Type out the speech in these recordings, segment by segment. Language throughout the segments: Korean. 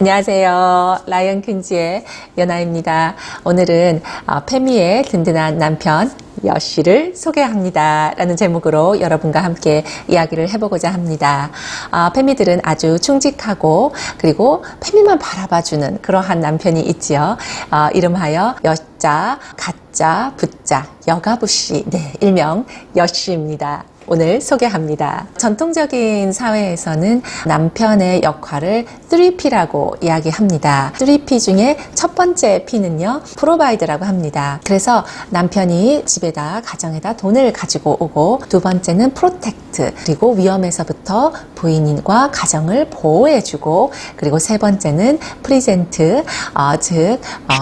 안녕하세요. 라이언 퀸즈의 연아입니다. 오늘은 페미의 든든한 남편 여씨를 소개합니다 라는 제목으로 여러분과 함께 이야기를 해보고자 합니다. 페미들은 아주 충직하고 그리고 페미만 바라봐주는 그러한 남편이 있지요. 이름하여 여자, 가짜, 부자, 여가부씨, 네, 일명 여씨입니다. 오늘 소개합니다. 전통적인 사회에서는 남편의 역할을 3P라고 이야기합니다. 3P 중에 첫 번째 P는요, 프로바이드라고 합니다. 그래서 남편이 집에다, 가정에다 돈을 가지고 오고, 두 번째는 프로텍트, 그리고 위험에서부터 부인과 가정을 보호해주고, 그리고 세 번째는 프리젠트, 즉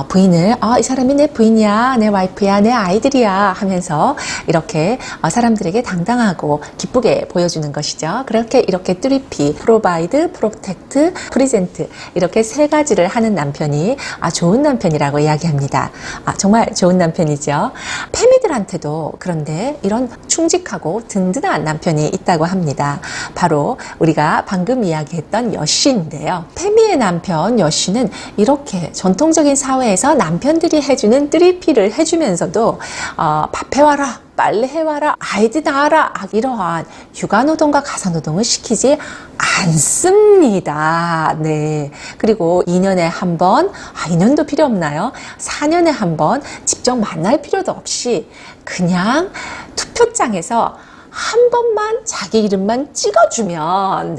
부인을 이 사람이 내 부인이야, 내 와이프야, 내 아이들이야 하면서 이렇게 사람들에게 당당하고 기쁘게 보여주는 것이죠. 이렇게 3P, 프로바이드, 프로텍트, 프리젠트 이렇게 세 가지를 하는 남편이 좋은 남편이라고 이야기합니다. 정말 좋은 남편이죠. 페미들한테도 그런데 이런 충직하고 든든한 남편이 있다고 합니다. 바로 우리가 방금 이야기했던 여씨인데요. 페미의 남편 여씨는 이렇게 전통적인 사회에서 남편들이 해주는 3P를 해주면서도 밥 해와라, 빨래 해와라, 아이들 낳아라, 이러한 육아노동과 가사노동을 시키지 않습니다. 네. 그리고 2년에 한 번, 2년도 필요 없나요? 4년에 한 번 직접 만날 필요도 없이 그냥 투표장에서 한 번만 자기 이름만 찍어주면,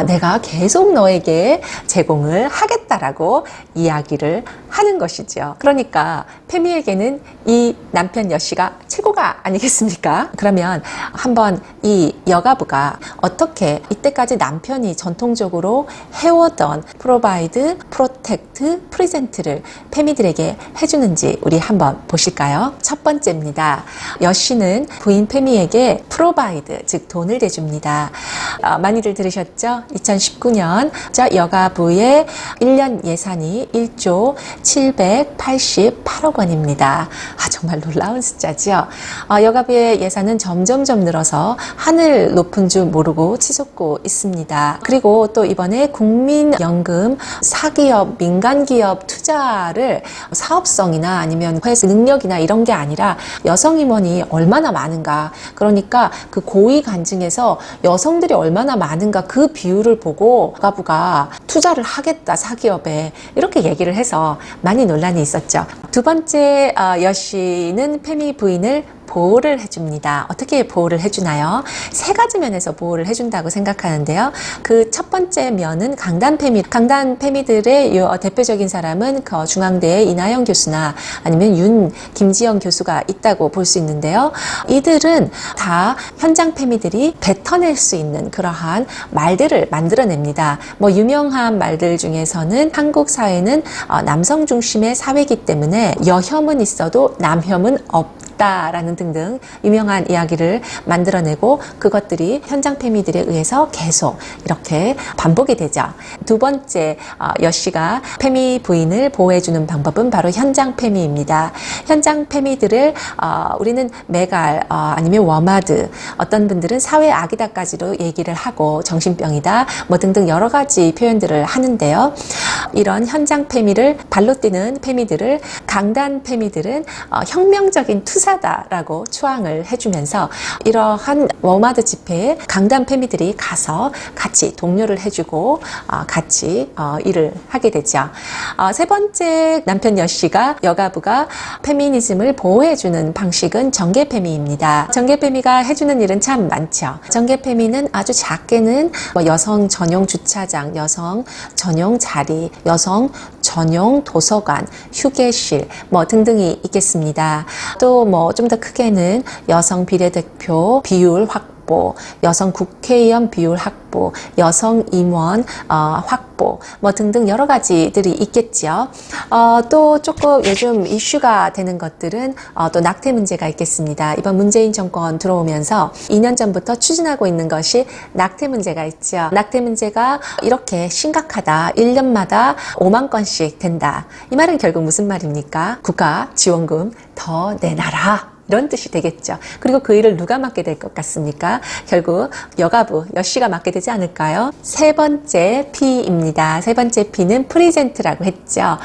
내가 계속 너에게 제공을 하겠다라고 이야기를 하는 것이죠. 그러니까 페미에게는 이 남편 여씨가 최고가 아니겠습니까? 그러면 한번 이 여가부가 어떻게 이때까지 남편이 전통적으로 해오던 프로바이드, 프로텍트, 프리젠트를 페미들에게 해주는지 우리 한번 보실까요? 첫 번째입니다. 여씨는 부인 페미에게 프로바이드, 즉 돈을 대줍니다. 많이들 들으셨죠? 2019년 여가부의 1년 예산이 1조 788억 원입니다. 정말 놀라운 숫자죠. 여가부의 예산은 점점점 늘어서 하늘 높은 줄 모르고 치솟고 있습니다. 그리고 또 이번에 국민연금 사기업, 민간기업 투자를 사업성이나 아니면 회사 능력이나 이런 게 아니라 여성 임원이 얼마나 많은가, 그러니까 그 고위 간증에서 여성들이 얼마나 많은가 그 비율을 보고 여가부가 투자를 하겠다 사기업에 이렇게 얘기를 해서 많이 논란이 있었죠. 두 번째 여씨는 페미 부인을 보호를 해줍니다. 어떻게 보호를 해주나요? 세 가지 면에서 보호를 해준다고 생각하는데요. 그 첫 번째 면은 강단 페미들의 대표적인 사람은 중앙대의 이나영 교수나 아니면 김지영 교수가 있다고 볼 수 있는데요. 이들은 다 현장 페미들이 뱉어낼 수 있는 그러한 말들을 만들어냅니다. 유명한 말들 중에서는 한국 사회는 남성 중심의 사회이기 때문에 여혐은 있어도 남혐은 없다라는 등등 유명한 이야기를 만들어내고 그것들이 현장 페미들에 의해서 계속 이렇게 반복이 되죠. 두 번째 여씨가 페미 부인을 보호해주는 방법은 바로 현장 페미입니다. 현장 페미들을 우리는 메갈 아니면 워마드, 어떤 분들은 사회 악이다까지도 얘기를 하고 정신병이다 등등 여러 가지 표현들을 하는데요. 이런 현장 페미를 발로 뛰는 페미들을 강단 페미들은 혁명적인 투사다라고 추앙을 해주면서 이러한 워마드 집회에 강단 페미들이 가서 같이 독려를 해주고 같이 일을 하게 되죠. 세 번째 남편 여씨가 여가부가 페미니즘을 보호해주는 방식은 정계페미입니다. 정계페미가 해주는 일은 참 많죠. 정계페미는 아주 작게는 여성 전용 주차장, 여성 전용 자리, 여성 전용 도서관, 휴게실 등등이 있겠습니다. 또 좀 더 크게는 여성 비례대표 비율 확보, 여성 국회의원 비율 확보, 여성 임원 확보 등등 여러 가지들이 있겠죠. 또 조금 요즘 이슈가 되는 것들은 또 낙태 문제가 있겠습니다. 이번 문재인 정권 들어오면서 2년 전부터 추진하고 있는 것이 낙태 문제가 있죠. 낙태 문제가 이렇게 심각하다. 1년마다 5만 건씩 된다. 이 말은 결국 무슨 말입니까? 국가 지원금 더 내놔라. 이런 뜻이 되겠죠. 그리고 그 일을 누가 맡게 될 것 같습니까? 결국 여가부, 여씨가 맡게 되지 않을까요? 세 번째 P입니다. 세 번째 P는 프리젠트라고 했죠.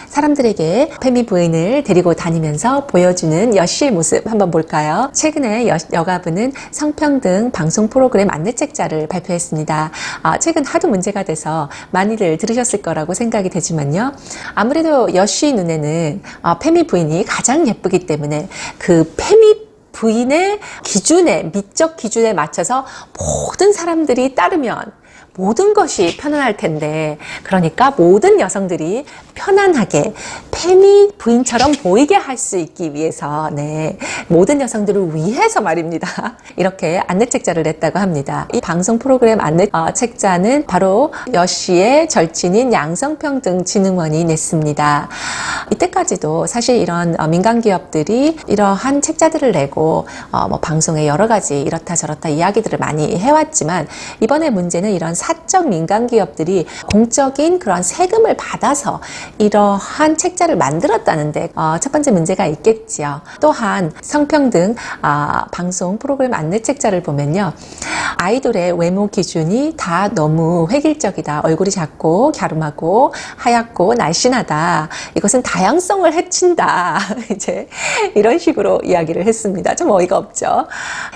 사람들에게 페미 부인을 데리고 다니면서 보여주는 여씨의 모습 한번 볼까요? 최근에 여가부는 성평등 방송 프로그램 안내책자를 발표했습니다. 최근 하도 문제가 돼서 많이들 들으셨을 거라고 생각이 되지만요. 아무래도 여씨 눈에는 페미 부인이 가장 예쁘기 때문에 그 페미 부인의 기준에, 미적 기준에 맞춰서 모든 사람들이 따르면 모든 것이 편안할 텐데, 그러니까 모든 여성들이 편안하게 페미 부인처럼 보이게 할 수 있기 위해서, 모든 여성들을 위해서 말입니다. 이렇게 안내책자를 냈다고 합니다. 이 방송 프로그램 안내책자는 바로 여씨의 절친인 양성평등진흥원이 냈습니다. 이때까지도 사실 이런 민간 기업들이 이러한 책자들을 내고 방송에 여러 가지 이렇다 저렇다 이야기들을 많이 해왔지만, 이번에 문제는 이런 사적 민간 기업들이 공적인 그런 세금을 받아서 이러한 책자를 만들었다는데 첫 번째 문제가 있겠지요. 또한 성평등 방송 프로그램 안내책자를 보면요, 아이돌의 외모 기준이 다 너무 획일적이다. 얼굴이 작고 갸름하고 하얗고 날씬하다. 이것은 다양성을 해친다. 이제 이런 식으로 이야기를 했습니다. 좀 어이가 없죠.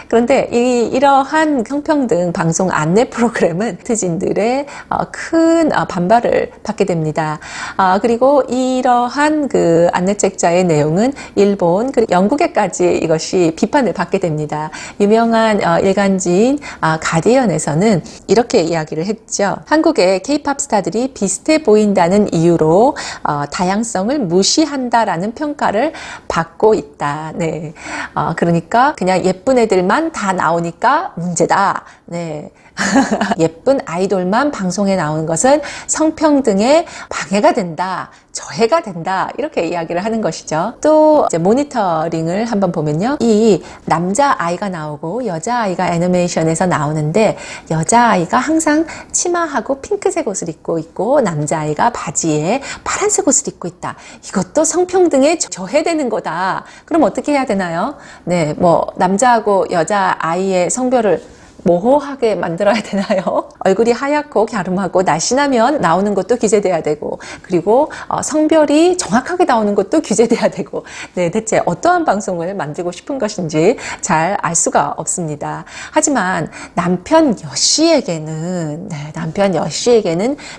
그런데 이러한 성평등 방송 안내 프로그램은 네티즌들의 큰 반발을 받게 됩니다. 그리고 이러한 그 안내책자의 내용은 일본 그리고 영국에까지 이것이 비판을 받게 됩니다. 유명한 일간지인 가디언에서는 이렇게 이야기를 했죠. 한국의 K-팝 스타들이 비슷해 보인다는 이유로 다양성을 무시한다라는 평가를 받고 있다. 그러니까 그냥 예쁜 애들만 다 나오니까 문제다. 예쁜 아이돌만 방송에 나오는 것은 성평등에 방해가 된다, 저해가 된다, 이렇게 이야기를 하는 것이죠. 또 이제 모니터링을 한번 보면요, 이 남자 아이가 나오고 여자 아이가 애니메이션에서 나오는데 여자 아이가 항상 치마하고 핑크색 옷을 입고 있고 남자 아이가 바지에 파란색 옷을 입고 있다. 이것도 성평등에 저해되는 거다. 그럼 어떻게 해야 되나요? 남자하고 여자 아이의 성별을 모호하게 만들어야 되나요? 얼굴이 하얗고 갸름하고 날씬하면 나오는 것도 규제돼야 되고, 그리고 성별이 정확하게 나오는 것도 규제돼야 되고, 대체 어떠한 방송을 만들고 싶은 것인지 잘 알 수가 없습니다. 하지만 남편 여씨에게는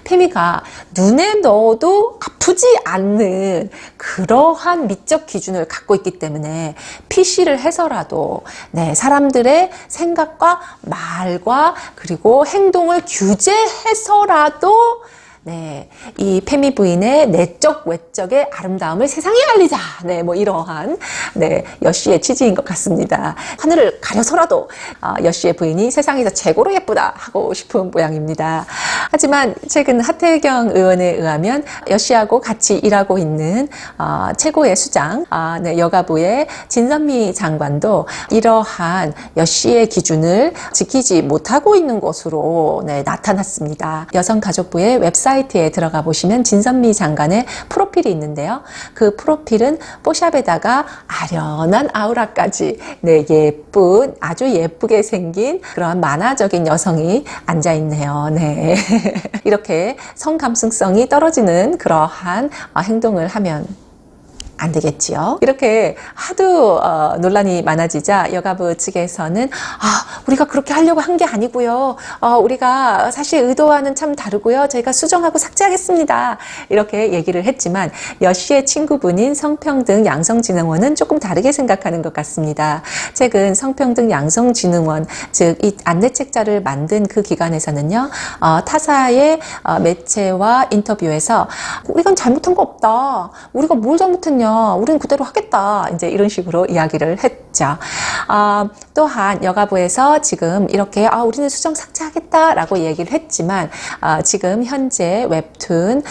페미가 눈에 넣어도 아프지 않는 그러한 미적 기준을 갖고 있기 때문에 PC를 해서라도 사람들의 생각과 말과 그리고 행동을 규제해서라도 이 페미 부인의 내적 외적의 아름다움을 세상에 알리자. 이러한 여씨의 취지인 것 같습니다. 하늘을 가려서라도 여씨의 부인이 세상에서 최고로 예쁘다 하고 싶은 모양입니다. 하지만 최근 하태경 의원에 의하면 여씨하고 같이 일하고 있는 최고의 수장 여가부의 진선미 장관도 이러한 여씨의 기준을 지키지 못하고 있는 것으로 나타났습니다. 여성가족부의 웹사이트에 들어가 보시면 진선미 장관의 프로필이 있는데요. 그 프로필은 뽀샵에다가 아련한 아우라까지 예쁜, 아주 예쁘게 생긴 그런 만화적인 여성이 앉아있네요. 이렇게 성감수성이 떨어지는 그러한 행동을 하면 안 되겠지요. 이렇게 하도 논란이 많아지자 여가부 측에서는 우리가 그렇게 하려고 한 게 아니고요. 우리가 사실 의도와는 참 다르고요. 저희가 수정하고 삭제하겠습니다. 이렇게 얘기를 했지만 여씨의 친구분인 성평등 양성진흥원은 조금 다르게 생각하는 것 같습니다. 최근 성평등 양성진흥원, 즉 이 안내책자를 만든 그 기관에서는요, 타사의 매체와 인터뷰에서 이건 잘못한 거 없다. 우리가 뭘 잘못했냐. 우리는 그대로 하겠다. 이제 이런 식으로 이야기를 했죠. 또한 여가부에서 지금 이렇게 우리는 수정 삭제하겠다라고 얘기를 했지만 지금 현재 웹툰,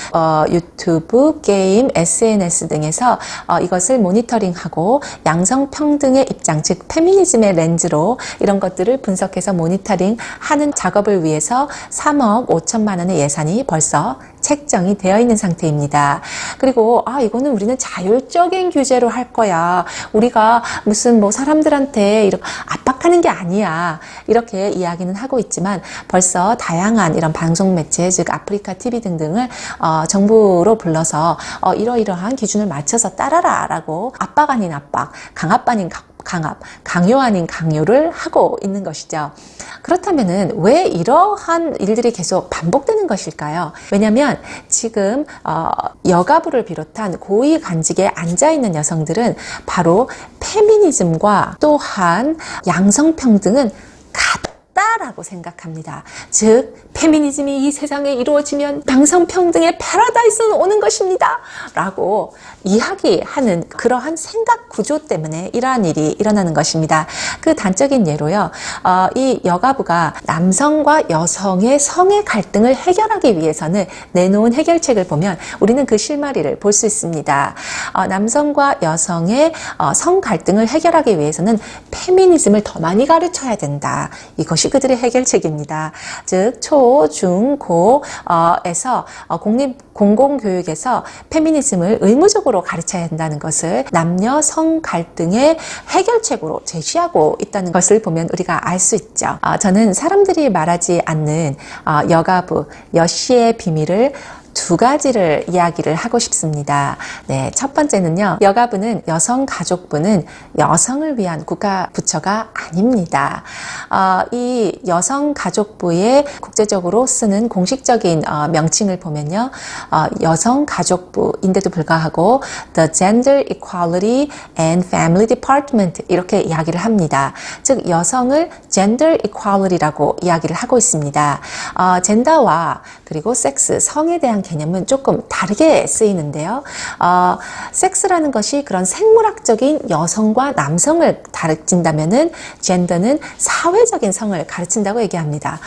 유튜브, 게임, SNS 등에서 이것을 모니터링하고 양성평등의 입장, 즉 페미니즘의 렌즈로 이런 것들을 분석해서 모니터링하는 작업을 위해서 3억 5천만 원의 예산이 벌써 책정이 되어 있는 상태입니다. 그리고 이거는 우리는 자율 法적인 규제로 할 거야. 우리가 무슨 뭐 사람들한테 이렇게 압박하는 게 아니야. 이렇게 이야기는 하고 있지만 벌써 다양한 이런 방송 매체, 즉 아프리카 TV 등등을 정부로 불러서 이러이러한 기준을 맞춰서 따라라 라고 압박 아닌 압박, 강압 아닌 강압, 강요 아닌 강요를 하고 있는 것이죠. 그렇다면은 왜 이러한 일들이 계속 반복되는 것일까요? 왜냐하면 지금 여가부를 비롯한 고위 관직에 앉아있는 여성들은 바로 페미니즘과 또한 양성평등은 같다라고 생각합니다. 즉 페미니즘이 이 세상에 이루어지면 양성평등의 패러다이스는 오는 것입니다 라고 이야기하는 그러한 생각 구조 때문에 이러한 일이 일어나는 것입니다. 그 단적인 예로요, 이 여가부가 남성과 여성의 성의 갈등을 해결하기 위해서는 내놓은 해결책을 보면 우리는 그 실마리를 볼 수 있습니다. 남성과 여성의 성 갈등을 해결하기 위해서는 페미니즘을 더 많이 가르쳐야 된다. 이것이 그들의 해결책입니다. 즉 초, 중, 고에서 공공교육에서 페미니즘을 의무적으로 가르쳐야 한다는 것을 남녀 성 갈등의 해결책으로 제시하고 있다는 것을 보면 우리가 알 수 있죠. 저는 사람들이 말하지 않는 여가부, 여씨의 비밀을 두 가지를 이야기를 하고 싶습니다. 네, 첫 번째는요, 여가부는 여성가족부는 여성을 위한 국가 부처가 아닙니다. 이 여성가족부의 국제적으로 쓰는 공식적인 명칭을 보면요, 여성가족부인데도 불구하고 The Gender Equality and Family Department 이렇게 이야기를 합니다. 즉 여성을 Gender Equality라고 이야기를 하고 있습니다. 젠더와 그리고 섹스, 성에 대한 개념은 조금 다르게 쓰이는데요. 섹스라는 것이 그런 생물학적인 여성과 남성을 가르친다면은 젠더는 사회적인 성을 가르친다고 얘기합니다.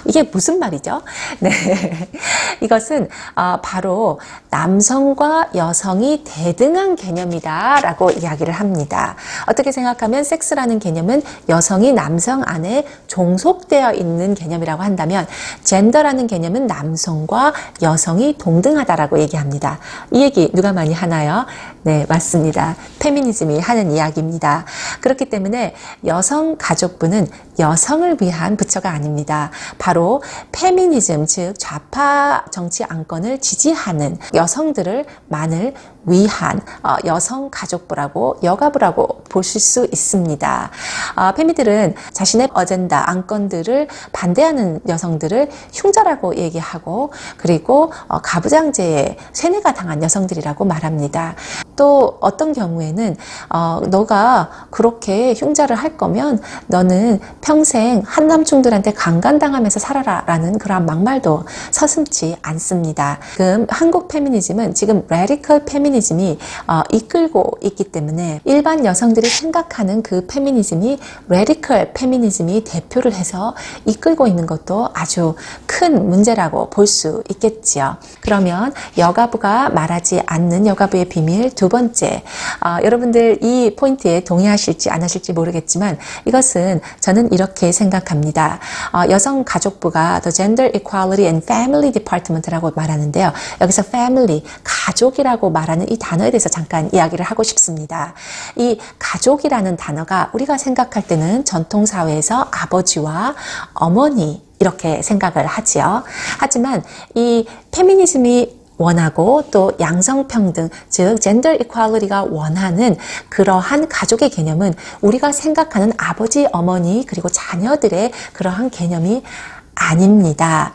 이게 무슨 말이죠? 네, 이것은 바로 남성과 여성이 대등한 개념이다 라고 이야기를 합니다. 어떻게 생각하면 섹스라는 개념은 여성이 남성 안에 종속되어 있는 개념이라고 한다면 젠더라는 개념은 남성과 여성이 동등하다라고 얘기합니다. 이 얘기 누가 많이 하나요? 네, 맞습니다. 페미니즘이 하는 이야기입니다. 그렇기 때문에 여성가족부는 여성을 위한 부처가 아닙니다. 바로 페미니즘, 즉 좌파 정치 안건을 지지하는 여성들을 만을 위한 여성가족부라고 여가부라고 보실 수 있습니다. 페미들은 자신의 어젠다, 안건들을 반대하는 여성들을 흉자라고 얘기하고 그리고 가부장제에 세뇌가 당한 여성들이라고 말합니다. 또 어떤 경우에는 너가 그렇게 흉자를 할 거면 너는 평생 한남충들한테 강간당하면서 살아라 라는 그런 막말도 서슴지 않습니다. 지금 한국 페미니즘은 지금 레디컬 페미니즘이 이끌고 있기 때문에 일반 여성들이 생각하는 그 페미니즘이 레디컬 페미니즘이 대표를 해서 이끌고 있는 것도 아주 큰 문제라고 볼 수 있겠지요. 그러면 여가부가 말하지 않는 여가부의 비밀 두 번째, 여러분들 이 포인트에 동의하실지 안 하실지 모르겠지만 이것은 저는 이렇게 생각합니다. 여성가족부가 The Gender Equality and Family Department라고 말하는데요. 여기서 family, 가족이라고 말하는 이 단어에 대해서 잠깐 이야기를 하고 싶습니다. 이 가족이라는 단어가 우리가 생각할 때는 전통사회에서 아버지와 어머니 이렇게 생각을 하지요. 하지만 이 페미니즘이 원하고 또 양성평등, 즉 젠더 이퀄리티가 원하는 그러한 가족의 개념은 우리가 생각하는 아버지, 어머니 그리고 자녀들의 그러한 개념이 아닙니다.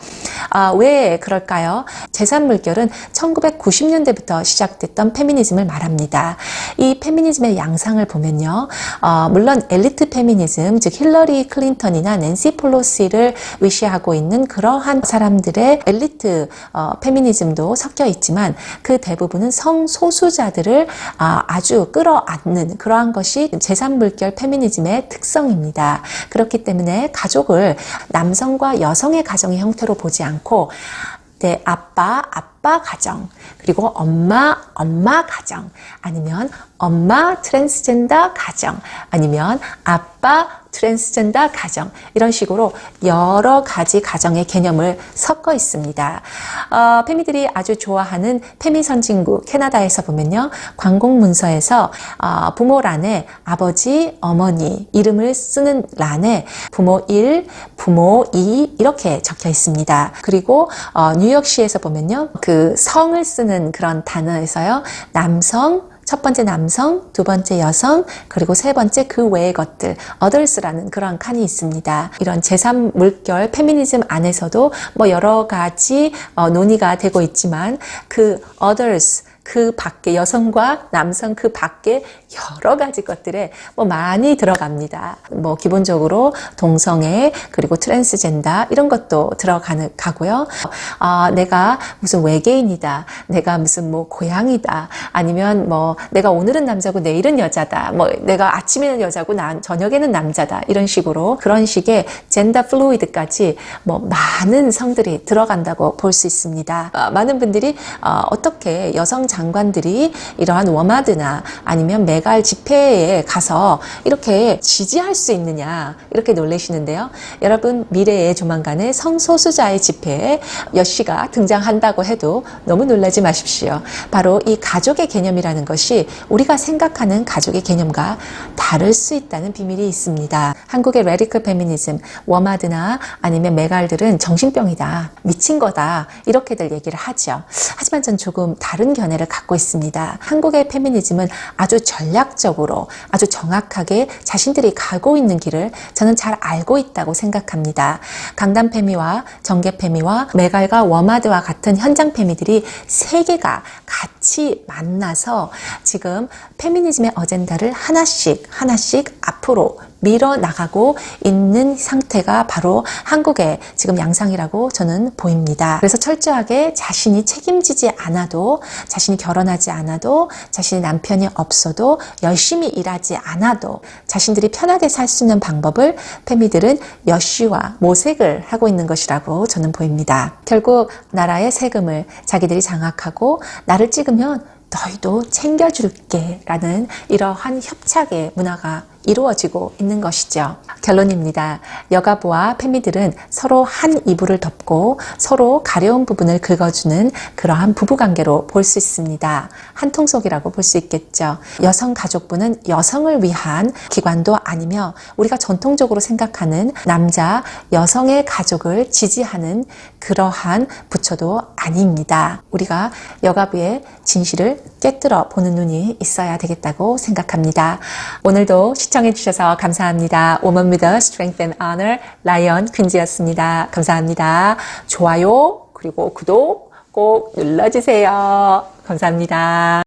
왜 그럴까요? 제3물결은 1990년대부터 시작됐던 페미니즘을 말합니다. 이 페미니즘의 양상을 보면요. 물론 엘리트 페미니즘, 즉 힐러리 클린턴이나 낸시 펠로시를 위시하고 있는 그러한 사람들의 엘리트 페미니즘도 섞여 있지만 그 대부분은 성소수자들을 아주 끌어안는 그러한 것이 제3물결 페미니즘의 특성입니다. 그렇기 때문에 가족을 남성과 여성의 가정의 형태로 보지 않고 내 아빠 가정, 그리고 엄마 가정, 아니면 엄마 트랜스젠더 가정, 아니면 아빠 트랜스젠더 가정 이런 식으로 여러 가지 가정의 개념을 섞어 있습니다. 페미들이 아주 좋아하는 페미 선진국 캐나다에서 보면요. 광고 문서에서 부모란에 아버지, 어머니 이름을 쓰는 란에 부모 1, 부모 2 이렇게 적혀 있습니다. 그리고 뉴욕시에서 보면요. 그 성을 쓰는 그런 단어에서요. 남성, 첫 번째 남성, 두 번째 여성, 그리고 세 번째 그 외의 것들, others라는 그런 칸이 있습니다. 이런 제3물결 페미니즘 안에서도 뭐 여러 가지 논의가 되고 있지만 그 others, 그 밖에 여성과 남성 그 밖에 여러 가지 것들에 뭐 많이 들어갑니다. 뭐 기본적으로 동성애 그리고 트랜스젠더 이런 것도 들어가고요. 내가 무슨 외계인이다, 내가 무슨 뭐 고양이다, 아니면 뭐 내가 오늘은 남자고 내일은 여자다, 뭐 내가 아침에는 여자고 저녁에는 남자다 이런 식으로 그런 식의 젠더 플루이드까지 뭐 많은 성들이 들어간다고 볼 수 있습니다. 많은 분들이 어떻게 여성 장관들이 이러한 워마드나 아니면 메갈 집회에 가서 이렇게 지지할 수 있느냐 이렇게 놀라시는데요. 여러분 미래에 조만간에 성소수자의 집회에 여씨가 등장한다고 해도 너무 놀라지 마십시오. 바로 이 가족의 개념이라는 것이 우리가 생각하는 가족의 개념과 다를 수 있다는 비밀이 있습니다. 한국의 레디컬 페미니즘, 워마드나 아니면 메갈들은 정신병이다, 미친 거다 이렇게들 얘기를 하죠. 하지만 전 조금 다른 견해를 갖고 있습니다. 한국의 페미니즘은 아주 전략적으로 아주 정확하게 자신들이 가고 있는 길을 저는 잘 알고 있다고 생각합니다. 강남 페미와 정계 페미와 메갈과 워마드와 같은 현장 페미들이 세 개가 같이 만나서 지금 페미니즘의 어젠다를 하나씩 앞으로 밀어나가고 있는 상태가 바로 한국의 지금 양상이라고 저는 보입니다. 그래서 철저하게 자신이 책임지지 않아도, 자신이 결혼하지 않아도, 자신의 남편이 없어도, 열심히 일하지 않아도 자신들이 편하게 살 수 있는 방법을 페미들은 여씨와 모색을 하고 있는 것이라고 저는 보입니다. 결국 나라의 세금을 자기들이 장악하고 나를 찍으면 너희도 챙겨줄게 라는 이러한 협착의 문화가 이루어지고 있는 것이죠. 결론입니다. 여가부와 페미들은 서로 한 이불을 덮고 서로 가려운 부분을 긁어주는 그러한 부부관계로 볼 수 있습니다. 한통속이라고 볼 수 있겠죠. 여성가족부는 여성을 위한 기관도 아니며 우리가 전통적으로 생각하는 남자, 여성의 가족을 지지하는 그러한 부처도 아닙니다. 우리가 여가부의 진실을 깨뜨려 보는 눈이 있어야 되겠다고 생각합니다. 오늘도 시청해 주셔서 감사합니다. Woman with a Strength and Honor 라이언 퀸지였습니다. 감사합니다. 좋아요 그리고 구독 꼭 눌러주세요. 감사합니다.